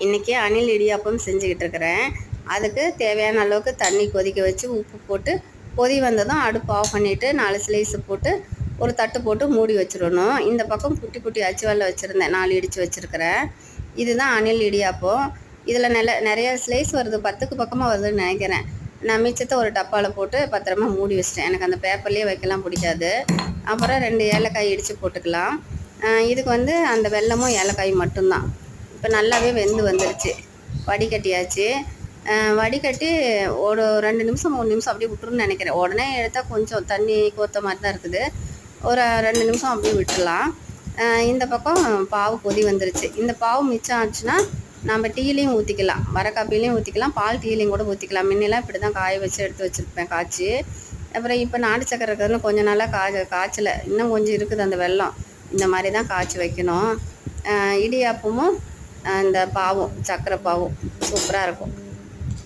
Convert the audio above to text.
இன்றைக்கி அணில் இடியாப்பம் செஞ்சுக்கிட்டு இருக்கிறேன். அதுக்கு தேவையான அளவுக்கு தண்ணி கொதிக்க வச்சு உப்பு போட்டு கொதி வந்ததும் அடுப்பு ஆஃப் பண்ணிவிட்டு 4 ஸ்லைஸு போட்டு ஒரு தட்டு போட்டு மூடி வச்சிடணும். இந்த பக்கம் குட்டி குட்டி அச்சுவல்ல வச்சுருந்தேன், 4 இடித்து வச்சுருக்கிறேன். இதுதான் அணில் இடியாப்பம். இதில் நிறைய ஸ்லைஸ் வருது, 10க்கு பக்கமாக வருதுன்னு நினைக்கிறேன். நான் மிச்சத்தை ஒரு டப்பாவில் போட்டு பத்திரமா மூடி வச்சிட்டேன். எனக்கு அந்த பேப்பர்லேயே வைக்கலாம் பிடிக்காது. அப்புறம் 2 ஏலக்காய் இடித்து போட்டுக்கலாம். இதுக்கு அந்த வெல்லமும் ஏலக்காய் மட்டும்தான். இப்போ நல்லாவே வெந்து வந்துருச்சு. வடிகட்டியாச்சு. வடிகட்டி ஒரு 2 நிமிஷம் 3 நிமிஷம் அப்படியே விட்டுருன்னு நினைக்கிறேன். உடனே எடுத்தால் கொஞ்சம் தண்ணி கோத்த மாதிரி தான் இருக்குது. ஒரு 2 நிமிஷம் அப்படியே விட்டுடலாம். இந்த பக்கம் பாவு கொதி வந்துருச்சு. இந்த பாவு மிச்சம் ஆச்சுன்னா நம்ம டீலையும் ஊற்றிக்கலாம், வர காப்பிலையும் ஊற்றிக்கலாம், பால் டீலையும் கூட ஊற்றிக்கலாம். முன்னெல்லாம் இப்படி தான் காய வச்சு எடுத்து வச்சுருப்பேன் காய்ச்சி. அப்புறம் இப்போ நாட்டு சக்கரை இருக்கிறதுன்னு கொஞ்சம் நாளாக காய்ச்சலை இன்னும் கொஞ்சம் இருக்குது அந்த வெல்லம். இந்த மாதிரி தான் காய்ச்சி வைக்கணும். இடியாப்பமும் இந்த பாவும் சக்கரை பாவும் சூப்பராக இருக்கும்.